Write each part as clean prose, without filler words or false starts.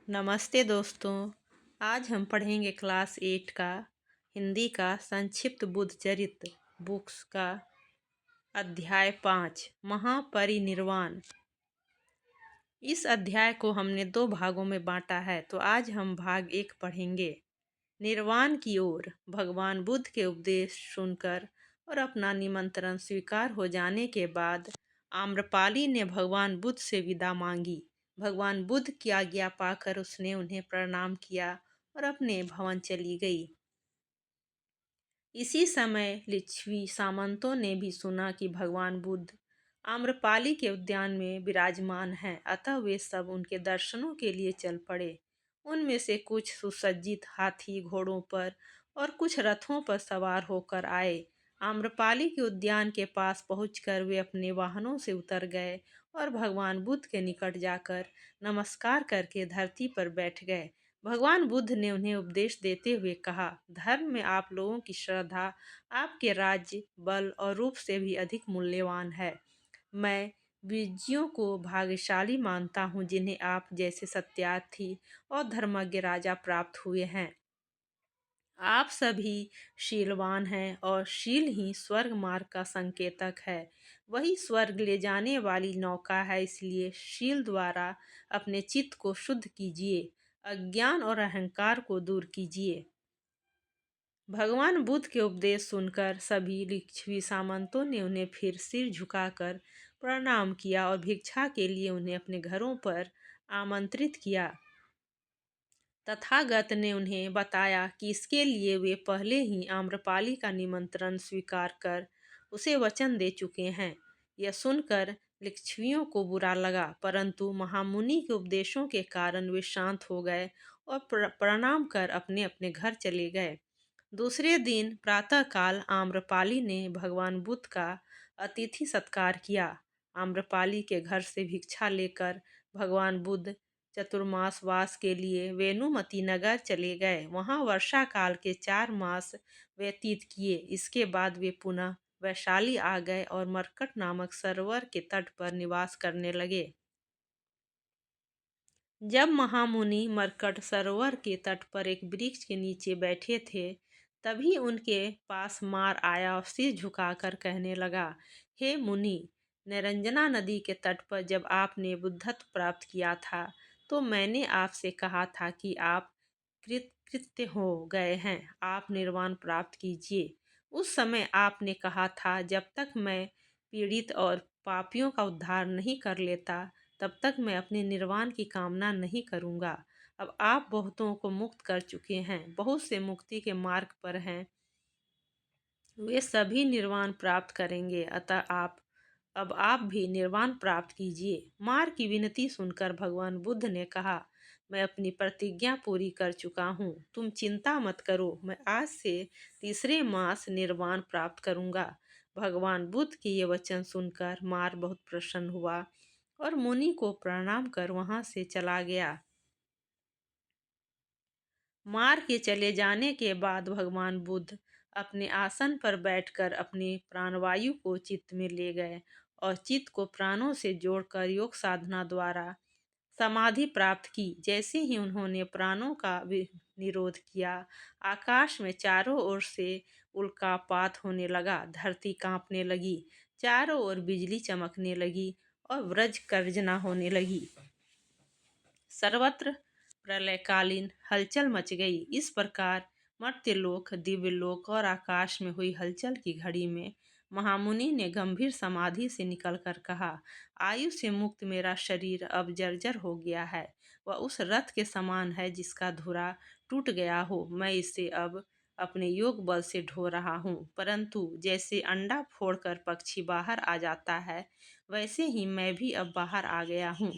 नमस्ते दोस्तों। आज हम पढ़ेंगे क्लास 8 का हिंदी का संक्षिप्त बुद्ध चरित्र बुक्स का अध्याय 5 महापरिनिर्वाण। इस अध्याय को हमने 2 भागों में बांटा है, तो आज हम भाग 1 पढ़ेंगे। निर्वाण की ओर। भगवान बुद्ध के उपदेश सुनकर और अपना निमंत्रण स्वीकार हो जाने के बाद आम्रपाली ने भगवान बुद्ध से विदा मांगी। भगवान बुद्ध की आज्ञा पाकर उसने उन्हें प्रणाम किया और अपने भवन चली गई। इसी समय लिच्छवी सामंतों ने भी सुना कि भगवान बुद्ध आम्रपाली के उद्यान में विराजमान हैं, अतः वे सब उनके दर्शनों के लिए चल पड़े। उनमें से कुछ सुसज्जित हाथी घोड़ों पर और कुछ रथों पर सवार होकर आए। आम्रपाली के उद्यान के पास पहुंचकर वे अपने वाहनों से उतर गए और भगवान बुद्ध के निकट जाकर नमस्कार करके धरती पर बैठ गए। भगवान बुद्ध ने उन्हें उपदेश देते हुए कहा, धर्म में आप लोगों की श्रद्धा आपके राज्य, बल और रूप से भी अधिक मूल्यवान है। मैं विजयियों को भाग्यशाली मानता हूँ जिन्हें आप जैसे सत्यार्थी और धर्मज्ञ राजा प्राप्त हुए हैं। आप सभी शीलवान हैं और शील ही स्वर्ग मार्ग का संकेतक है। वही स्वर्ग ले जाने वाली नौका है, इसलिए शील द्वारा अपने चित्त को शुद्ध कीजिए, अज्ञान और अहंकार को दूर कीजिए। भगवान बुद्ध के उपदेश सुनकर सभी लिच्छवी सामंतों ने उन्हें फिर सिर झुकाकर प्रणाम किया और भिक्षा के लिए उन्हें अपने घरों पर आमंत्रित किया। तथागत ने उन्हें बताया कि इसके लिए वे पहले ही आम्रपाली का निमंत्रण स्वीकार कर उसे वचन दे चुके हैं। यह सुनकर लिच्छवियों को बुरा लगा, परंतु महामुनि के उपदेशों के कारण वे शांत हो गए और प्रणाम कर अपने अपने घर चले गए। दूसरे दिन प्रातःकाल आम्रपाली ने भगवान बुद्ध का अतिथि सत्कार किया। आम्रपाली के घर से भिक्षा लेकर भगवान बुद्ध चतुर्मास वास के लिए वेनुमती नगर चले गए। वहां वर्षा काल के 4 मास व्यतीत किए। इसके बाद वे पुनः वैशाली आ गए और मरकट नामक सरोवर के तट पर निवास करने लगे। जब महामुनि मरकट सरोवर के तट पर एक वृक्ष के नीचे बैठे थे, तभी उनके पास मार आया और सिर झुकाकर कहने लगा, हे मुनि, निरंजना नदी के तट पर जब आपने बुद्धत्व प्राप्त किया था, तो मैंने आपसे कहा था कि आप कृतकृत्य हो गए हैं, आप निर्वाण प्राप्त कीजिए। उस समय आपने कहा था, जब तक मैं पीड़ित और पापियों का उद्धार नहीं कर लेता, तब तक मैं अपने निर्वाण की कामना नहीं करूँगा। अब आप बहुतों को मुक्त कर चुके हैं, बहुत से मुक्ति के मार्ग पर हैं, वे सभी निर्वाण प्राप्त करेंगे, अतः अब आप भी निर्वाण प्राप्त कीजिए। मार की विनती सुनकर भगवान बुद्ध ने कहा, मैं अपनी प्रतिज्ञा पूरी कर चुका हूँ, तुम चिंता मत करो, मैं आज से तीसरे मास निर्वाण प्राप्त करूँगा। भगवान बुद्ध के ये वचन सुनकर मार बहुत प्रसन्न हुआ और मुनि को प्रणाम कर वहां से चला गया। मार के चले जाने के बाद भगवान बुद्ध अपने आसन पर बैठकर अपनी प्राणवायु को चित्त में ले गए और चित्त को प्राणों से जोड़कर योग साधना द्वारा समाधि प्राप्त की। जैसे ही उन्होंने प्राणों का निरोध किया, आकाश में चारों ओर से उल्कापात होने लगा, धरती कांपने लगी, चारों ओर बिजली चमकने लगी और वज्र गर्जना होने लगी। सर्वत्र प्रलयकालीन हलचल मच गई। इस प्रकार मर्त्यलोक, दिव्यलोक और आकाश में हुई हलचल की घड़ी में महामुनि ने गंभीर समाधि से निकलकर कहा, आयु से मुक्त मेरा शरीर अब जर्जर हो गया है। वह उस रथ के समान है जिसका धुरा टूट गया हो। मैं इसे अब अपने योग बल से ढो रहा हूँ, परंतु जैसे अंडा फोड़कर पक्षी बाहर आ जाता है, वैसे ही मैं भी अब बाहर आ गया हूँ।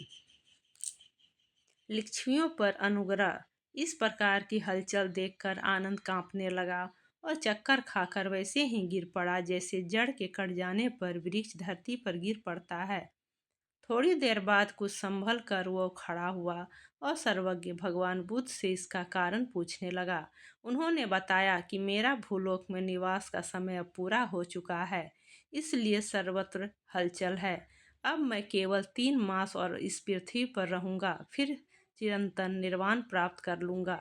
लिच्छवियों पर अनुग्रह। इस प्रकार की हलचल देखकर आनंद कांपने लगा और चक्कर खाकर वैसे ही गिर पड़ा जैसे जड़ के कट जाने पर वृक्ष धरती पर गिर पड़ता है। थोड़ी देर बाद कुछ संभल कर वो खड़ा हुआ और सर्वज्ञ भगवान बुद्ध से इसका कारण पूछने लगा। उन्होंने बताया कि मेरा भूलोक में निवास का समय अब पूरा हो चुका है, इसलिए सर्वत्र हलचल है। अब मैं केवल 3 मास और इस पृथ्वी पर रहूंगा, फिर चिरंतन निर्वाण प्राप्त कर लूंगा।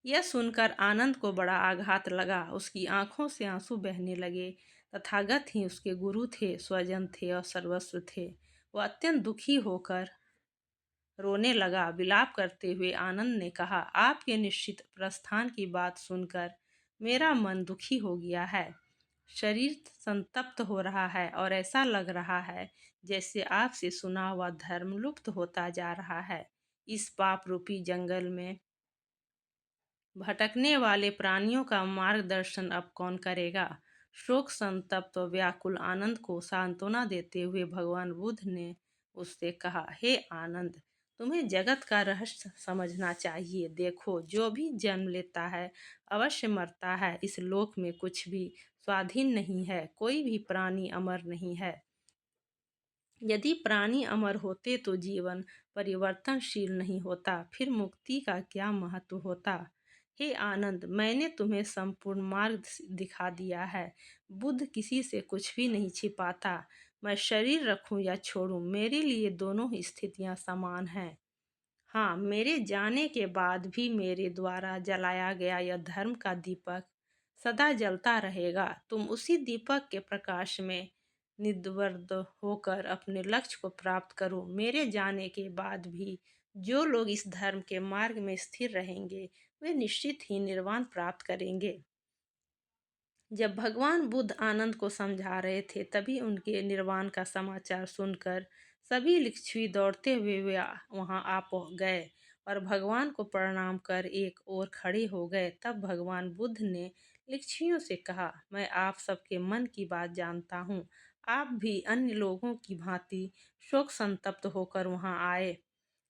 यह सुनकर आनंद को बड़ा आघात लगा। उसकी आंखों से आंसू बहने लगे। तथागत ही उसके गुरु थे, स्वजन थे और सर्वस्व थे। वह अत्यंत दुखी होकर रोने लगा। विलाप करते हुए आनंद ने कहा, आपके निश्चित प्रस्थान की बात सुनकर मेरा मन दुखी हो गया है। शरीर संतप्त हो रहा है और ऐसा लग रहा है जैसे आपसे सुना हुआ धर्म लुप्त होता जा रहा है। इस पाप रूपी जंगल में भटकने वाले प्राणियों का मार्गदर्शन अब कौन करेगा? शोक संतप्त और व्याकुल आनंद को सांत्वना देते हुए भगवान बुद्ध ने उससे कहा, हे आनंद, तुम्हें जगत का रहस्य समझना चाहिए। देखो, जो भी जन्म लेता है अवश्य मरता है। इस लोक में कुछ भी स्वाधीन नहीं है। कोई भी प्राणी अमर नहीं है। यदि प्राणी अमर होते तो जीवन परिवर्तनशील नहीं होता। फिर मुक्ति का क्या महत्व होता? हे आनंद, मैंने तुम्हें संपूर्ण मार्ग दिखा दिया है। बुद्ध किसी से कुछ भी नहीं छिपाता। मैं शरीर रखूं या छोड़ूं, मेरे लिए दोनों ही स्थितियां समान हैं। हाँ, मेरे जाने के बाद भी मेरे द्वारा जलाया गया यह धर्म का दीपक सदा जलता रहेगा। तुम उसी दीपक के प्रकाश में निर्वृत होकर अपने लक्ष्य को प्राप्त करो। मेरे जाने के बाद भी जो लोग इस धर्म के मार्ग में स्थिर रहेंगे वे निश्चित ही निर्वाण प्राप्त करेंगे। जब भगवान बुद्ध आनंद को समझा रहे थे तभी उनके निर्वाण का समाचार सुनकर सभी लिच्छवी दौड़ते हुए वहां आ गए और भगवान को प्रणाम कर एक ओर खड़े हो गए। तब भगवान बुद्ध ने लिच्छवियों से कहा, मैं आप सबके मन की बात जानता हूँ। आप भी अन्य लोगों की भांति शोक संतप्त होकर वहां आए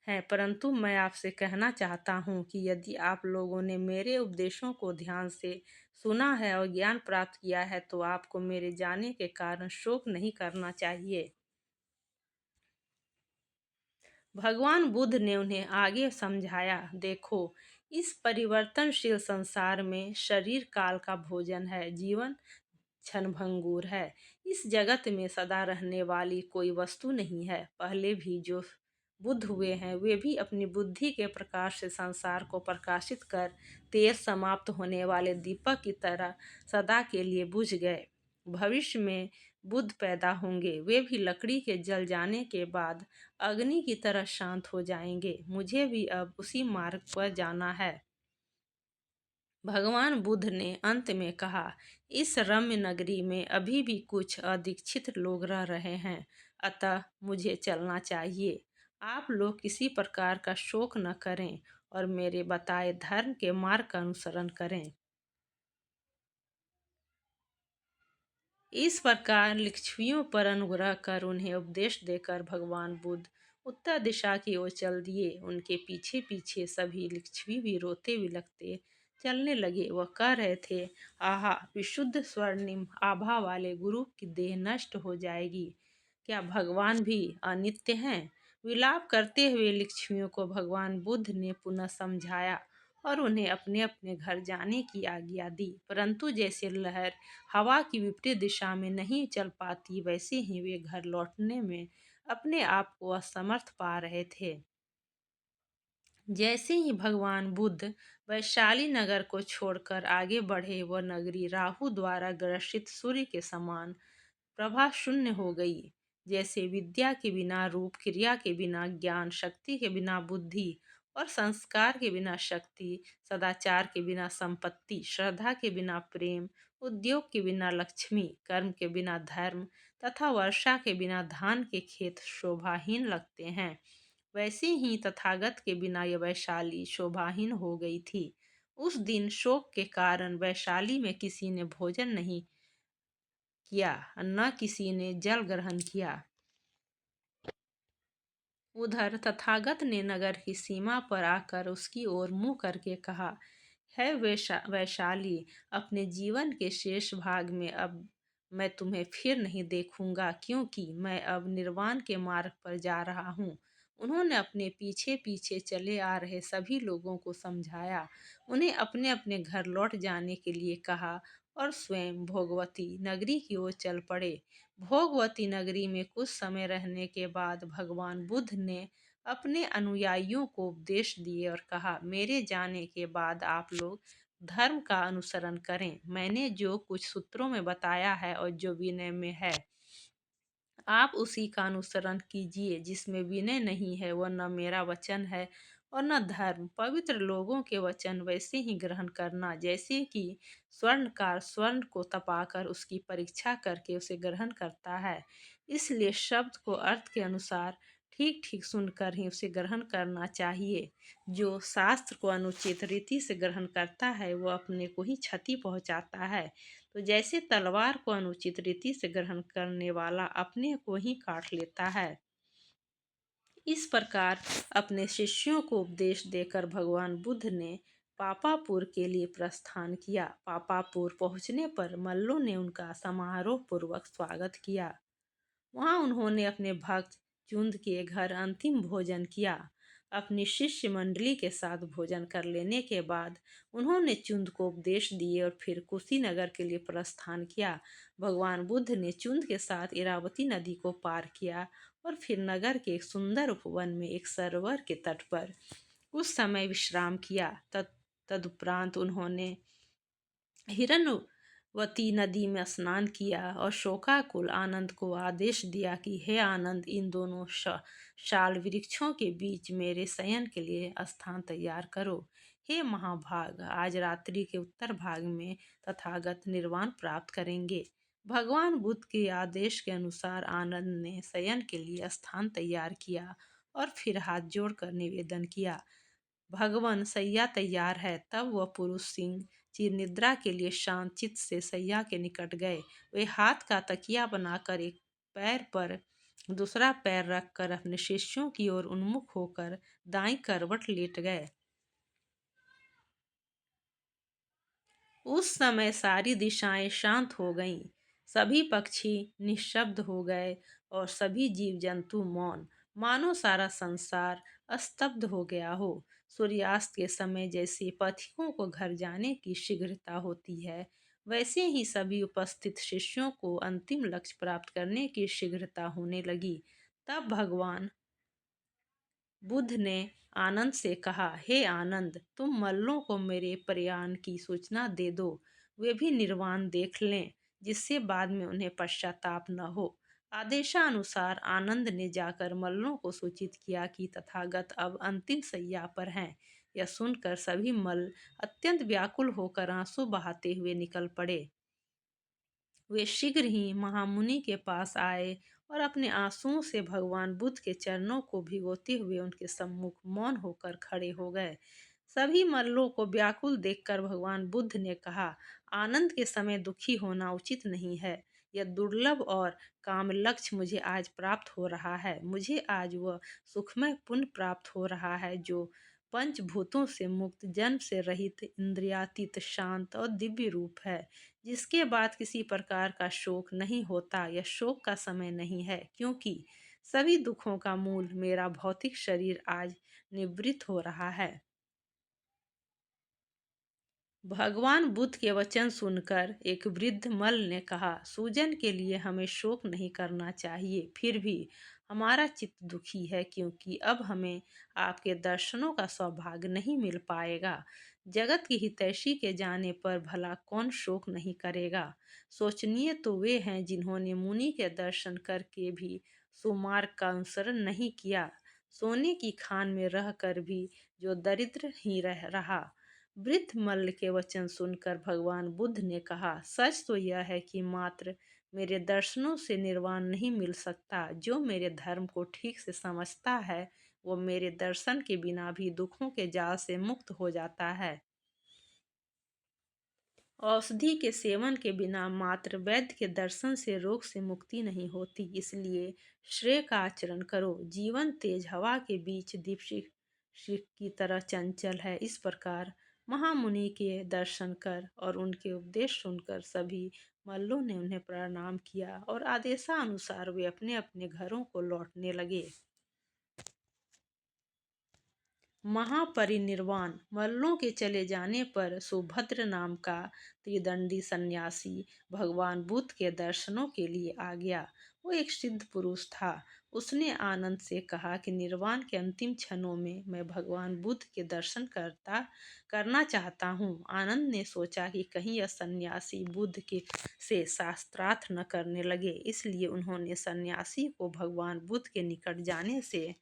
हैं, परंतु मैं आपसे कहना चाहता हूँ कि यदि आप लोगों ने मेरे उपदेशों को ध्यान से सुना है और ज्ञान प्राप्त किया है तो आपको मेरे जाने के कारण शोक नहीं करना चाहिए। भगवान बुद्ध ने उन्हें आगे समझाया, देखो, इस परिवर्तनशील संसार में शरीर काल का भोजन है, जीवन क्षणभंगुर है। इस जगत में सदा रहने वाली कोई वस्तु नहीं है। पहले भी जो बुद्ध हुए हैं वे भी अपनी बुद्धि के प्रकाश से संसार को प्रकाशित कर तेज समाप्त होने वाले दीपक की तरह सदा के लिए बुझ गए। भविष्य में बुद्ध पैदा होंगे। वे भी लकड़ी के जल जाने के बाद अग्नि की तरह शांत हो जाएंगे। मुझे भी अब उसी मार्ग पर जाना है। भगवान बुद्ध ने अंत में कहा, इस रम्य नगरी में अभी भी कुछ अदीक्षित लोग रह रहे हैं, अतः मुझे चलना चाहिए। आप लोग किसी प्रकार का शोक न करें और मेरे बताए धर्म के मार्ग का अनुसरण करें। इस प्रकार लिच्छवियों पर अनुग्रह कर उन्हें उपदेश देकर भगवान बुद्ध उत्तर दिशा की ओर चल दिए। उनके पीछे पीछे सभी लिच्छवी भी रोते बिलखते चलने लगे। वह कह रहे थे, आहा, विशुद्ध स्वर्णिम आभा वाले गुरु की देह नष्ट हो जाएगी। क्या भगवान भी अनित्य हैं? विलाप करते हुए लिच्छवियों को भगवान बुद्ध ने पुनः समझाया और उन्हें अपने अपने घर जाने की आज्ञा दी। परंतु जैसे लहर हवा की विपरीत दिशा में नहीं चल पाती वैसे ही वे घर लौटने में अपने आप को असमर्थ पा रहे थे। जैसे ही भगवान बुद्ध वैशाली नगर को छोड़कर आगे बढ़े वह नगरी राहु द्वारा ग्रसित सूर्य के समान प्रभा शून्य हो गई। जैसे विद्या के बिना रूप, क्रिया के बिना ज्ञान, शक्ति के बिना बुद्धि और संस्कार के बिना शक्ति, सदाचार के बिना संपत्ति, श्रद्धा के बिना प्रेम, उद्योग के बिना लक्ष्मी, कर्म के बिना धर्म तथा वर्षा के बिना धान के खेत शोभाहीन लगते हैं, वैसे ही तथागत के बिना यह वैशाली शोभाहीन हो गई थी। उस दिन शोक के कारण वैशाली में किसी ने भोजन नहीं किया, न किसी ने जल ग्रहण किया। उधर तथागत ने नगर की सीमा पर आकर उसकी ओर मुंह करके कहा, है वैशाली, अपने जीवन के शेष भाग में अब मैं तुम्हें फिर नहीं देखूंगा, क्योंकि मैं अब निर्वाण के मार्ग पर जा रहा हूँ। उन्होंने अपने पीछे पीछे चले आ रहे सभी लोगों को समझाया, उन्हें अपने अपने घर लौट जाने के लिए कहा और स्वयं भोगवती नगरी की ओर चल पड़े। भोगवती नगरी में कुछ समय रहने के बाद भगवान बुद्ध ने अपने अनुयायियों को उपदेश दिए और कहा, मेरे जाने के बाद आप लोग धर्म का अनुसरण करें। मैंने जो कुछ सूत्रों में बताया है और जो विनय में है, आप उसी का अनुसरण कीजिए। जिसमें विनय नहीं है वह न मेरा वचन है और न धर्म। पवित्र लोगों के वचन वैसे ही ग्रहण करना जैसे कि स्वर्णकार स्वर्ण को तपाकर उसकी परीक्षा करके उसे ग्रहण करता है। इसलिए शब्द को अर्थ के अनुसार ठीक ठीक सुनकर ही उसे ग्रहण करना चाहिए। जो शास्त्र को अनुचित रीति से ग्रहण करता है वह अपने को ही क्षति पहुंचाता है। तो जैसे तलवार को अनुचित रीति से ग्रहण करने वाला अपने को ही काट लेता है, इस प्रकार अपने शिष्यों को उपदेश देकर भगवान बुद्ध ने पापापुर के लिए प्रस्थान किया। पापापुर पहुंचने पर मल्लों ने उनका समारोह पूर्वक स्वागत किया। वहां उन्होंने अपने भक्त चुंद के घर अंतिम भोजन किया। अपनी शिष्य मंडली के साथ भोजन कर लेने के बाद उन्होंने चुंद को उपदेश दिए और फिर कुशीनगर के लिए प्रस्थान किया। भगवान बुद्ध ने चुंद के साथ इरावती नदी को पार किया और फिर नगर के एक सुंदर उपवन में एक सरोवर के तट पर कुछ समय विश्राम किया। तदुपरांत उन्होंने हिरण्यवती नदी में स्नान किया और शोकाकुल आनंद को आदेश दिया कि हे आनंद, इन दोनों शाल वृक्षों के बीच मेरे शयन के लिए स्थान तैयार करो। हे महाभाग, आज रात्रि के उत्तर भाग में तथागत निर्वाण प्राप्त करेंगे। भगवान बुद्ध के आदेश के अनुसार आनंद ने शयन के लिए स्थान तैयार किया और फिर हाथ जोड़कर निवेदन किया, भगवान शैया तैयार है। तब वह पुरुष सिंह चिर निद्रा के लिए शांत चित्त से शैया के निकट गए। वे हाथ का तकिया बनाकर एक पैर पर दूसरा पैर रखकर अपने शिष्यों की ओर उन्मुख होकर दाईं करवट लेट गए। उस समय सारी दिशाएं शांत हो गईं, सभी पक्षी निशब्द हो गए और सभी जीव जंतु मौन, मानो सारा संसार स्तब्ध हो गया हो। सूर्यास्त के समय जैसे पथिकों को घर जाने की शीघ्रता होती है, वैसे ही सभी उपस्थित शिष्यों को अंतिम लक्ष्य प्राप्त करने की शीघ्रता होने लगी। तब भगवान बुद्ध ने आनंद से कहा, हे आनंद, तुम मल्लों को मेरे प्रयाण की सूचना दे दो। वे भी निर्वाण देख लें, जिससे बाद में उन्हें पश्चाताप न हो। आदेशानुसार आनंद ने जाकर मल्लों को सूचित किया कि तथागत अब अंतिम शैया पर हैं। यह सुनकर सभी मल्ल अत्यंत व्याकुल होकर आंसू बहाते हुए निकल पड़े। वे शीघ्र ही महामुनि के पास आए और अपने आंसुओं से भगवान बुद्ध के चरणों को भिगोते हुए उनके सम्मुख मौन होकर खड़े हो गए। सभी मल्लों को व्याकुल देखकर भगवान बुद्ध ने कहा, आनंद के समय दुखी होना उचित नहीं है। यह दुर्लभ और काम लक्ष्य मुझे आज प्राप्त हो रहा है। मुझे आज वह सुखमय पुण्य प्राप्त हो रहा है जो पंचभूतों से मुक्त, जन्म से रहित, इंद्रियातीत, शांत और दिव्य रूप है, जिसके बाद किसी प्रकार का शोक नहीं होता। यह शोक का समय नहीं है, क्योंकि सभी दुखों का मूल मेरा भौतिक शरीर आज निवृत्त हो रहा है। भगवान बुद्ध के वचन सुनकर एक वृद्ध मल्ल ने कहा, सूजन के लिए हमें शोक नहीं करना चाहिए, फिर भी हमारा चित्त दुखी है, क्योंकि अब हमें आपके दर्शनों का सौभाग्य नहीं मिल पाएगा। जगत की हितैषी के जाने पर भला कौन शोक नहीं करेगा। सोचनीय तो वे हैं जिन्होंने मुनि के दर्शन करके भी सुमार्ग का अनुसरण नहीं किया, सोने की खान में रहकर भी जो दरिद्र ही रह रहा। वृद्ध मल्ल के वचन सुनकर भगवान बुद्ध ने कहा, सच तो यह है कि मात्र मेरे दर्शनों से निर्वाण नहीं मिल सकता। जो मेरे धर्म को ठीक से समझता है वो मेरे दर्शन के बिना भी दुखों के जाल से मुक्त हो जाता है। औषधि के सेवन के बिना मात्र वैद्य के दर्शन से रोग से मुक्ति नहीं होती। इसलिए श्रेय का आचरण करो। जीवन तेज हवा के बीच दीपशिख की तरह चंचल है। इस प्रकार महामुनि के दर्शन कर और उनके उपदेश सुनकर सभी मल्लों ने उन्हें प्रणाम किया और आदेशानुसार वे अपने अपने घरों को लौटने लगे। महापरिनिर्वाण। मल्लों के चले जाने पर सुभद्र नाम का त्रिदंडी सन्यासी भगवान बुद्ध के दर्शनों के लिए आ गया। वो एक सिद्ध पुरुष था। उसने आनंद से कहा कि निर्वाण के अंतिम क्षणों में मैं भगवान बुद्ध के दर्शन करना चाहता हूँ। आनंद ने सोचा कि कहीं यह सन्यासी बुद्ध के से शास्त्रार्थ न करने लगे, इसलिए उन्होंने सन्यासी को भगवान बुद्ध के निकट जाने से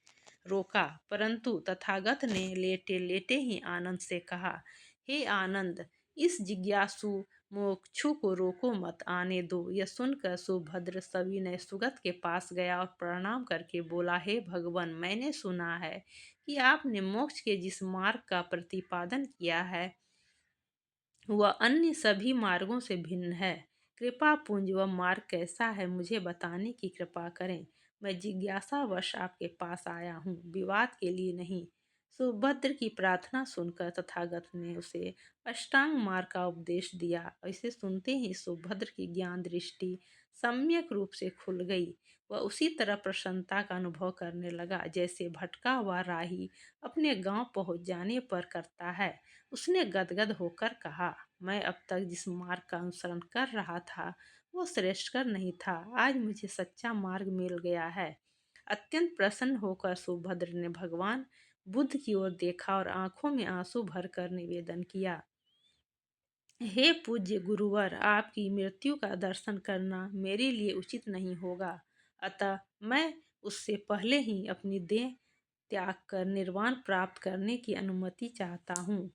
रोका। परंतु तथागत ने लेटे लेटे ही आनंद से कहा, हे आनंद, इस जिज्ञासु मोक्षु को रोको मत, आने दो। यह सुनकर सुभद्र सविनय सुगत के पास गया और प्रणाम करके बोला, हे भगवान, मैंने सुना है कि आपने मोक्ष के जिस मार्ग का प्रतिपादन किया है वह अन्य सभी मार्गों से भिन्न है। कृपा पूंज वह मार्ग कैसा है, मुझे बताने की कृपा करें। मैं जिज्ञासावश आपके पास आया हूँ, विवाद के लिए नहीं। सुभद्र की प्रार्थना सुनकर तथागत ने उसे अष्टांग मार्ग का उपदेश दिया। इसे सुनते ही सुभद्र की ज्ञान दृष्टि सम्यक रूप से खुल गई। वह उसी तरह प्रसन्नता का अनुभव करने लगा जैसे भटका हुआ राही अपने गांव पहुंच जाने पर करता है। उसने गदगद होकर कहा, मैं अब तक जिस मार्ग का अनुसरण कर रहा था वो श्रेष्ठकर नहीं था। आज मुझे सच्चा मार्ग मिल गया है। अत्यंत प्रसन्न होकर सुभद्र ने भगवान बुद्ध की ओर देखा और आंखों में आंसू भरकर निवेदन किया, हे पूज्य गुरुवर, आपकी मृत्यु का दर्शन करना मेरे लिए उचित नहीं होगा। अतः मैं उससे पहले ही अपनी देह त्याग कर निर्वाण प्राप्त करने की अनुमति चाहता हूँ।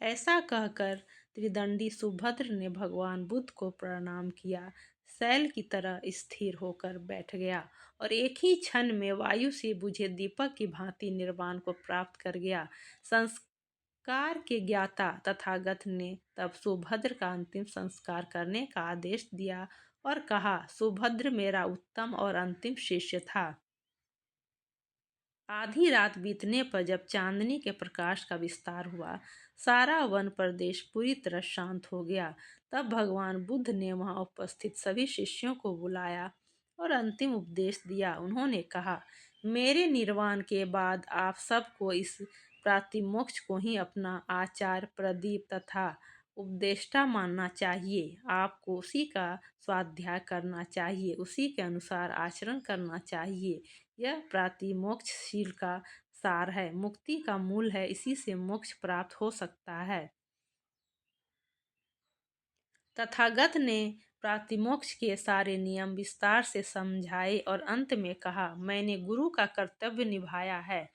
ऐसा कहकर त्रिदंडी सुभद्र ने भगवान बुद्ध को प्रणाम किया, शैल की तरह स्थिर होकर बैठ गया और एक ही क्षण में वायु से बुझे दीपक की भांति निर्वाण को प्राप्त कर गया। संस्कार के ज्ञाता तथागत ने तब सुभद्र का अंतिम संस्कार करने का आदेश दिया और कहा, सुभद्र मेरा उत्तम और अंतिम शिष्य था। आधी रात बीतने पर जब चांदनी के प्रकाश का विस्तार हुआ, सारा वन प्रदेश पूरी तरह शांत हो गया। तब भगवान बुद्ध ने वहां उपस्थित सभी शिष्यों को बुलाया और अंतिम उपदेश दिया। उन्होंने कहा, मेरे निर्वाण के बाद आप सबको इस प्रातिमोक्ष को ही अपना आचार, प्रदीप तथा उपदेष्टा मानना चाहिए। आपको उसी का स्वाध्याय करना चाहिए, उसी के अनुसार आचरण करना चाहिए। यह प्रातिमोक्षशील का सार है, मुक्ति का मूल है, इसी से मोक्ष प्राप्त हो सकता है। तथागत ने प्रातिमोक्ष के सारे नियम विस्तार से समझाए और अंत में कहा, मैंने गुरु का कर्तव्य निभाया है।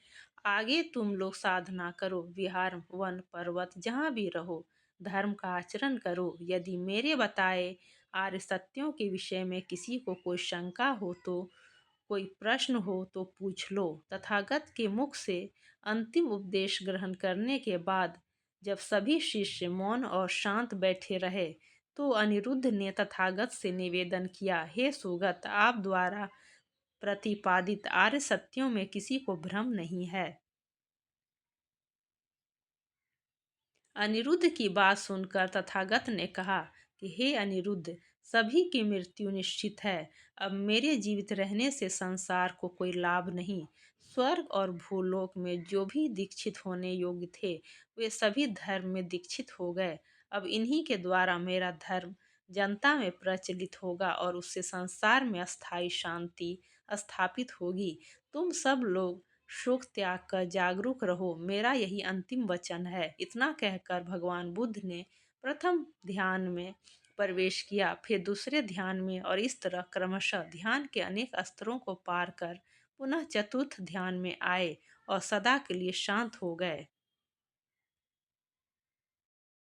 आगे तुम लोग साधना करो, विहार, वन, पर्वत, जहाँ भी रहो, धर्म का आचरण करो। यदि मेरे बताए आर्य सत्यों के विषय में किसी को कोई शंका हो तो कोई प्रश्न हो तो पूछ लो। तथागत के मुख से अंतिम उपदेश ग्रहण करने के बाद जब सभी शिष्य मौन और शांत बैठे रहे तो अनिरुद्ध ने तथागत से निवेदन किया, हे सुगत, आप द्वारा प्रतिपादित आर्य सत्यों में किसी को भ्रम नहीं है। अनिरुद्ध की बात सुनकर तथागत ने कहा कि हे अनिरुद्ध, सभी की मृत्यु निश्चित है। अब मेरे जीवित रहने से संसार को कोई लाभ नहीं। स्वर्ग और भूलोक में जो भी दीक्षित होने योग्य थे वे सभी धर्म में दीक्षित हो गए। अब इन्हीं के द्वारा मेरा धर्म जनता में प्रचलित होगा और उससे संसार में अस्थायी शांति स्थापित होगी। तुम सब लोग शोक त्याग कर जागरूक रहो, मेरा यही अंतिम वचन है। इतना कहकर भगवान बुद्ध ने प्रथम ध्यान में प्रवेश किया, फिर दूसरे ध्यान में, और इस तरह क्रमशः ध्यान के अनेक स्तरों को पार कर पुनः चतुर्थ ध्यान में आए और सदा के लिए शांत हो गए।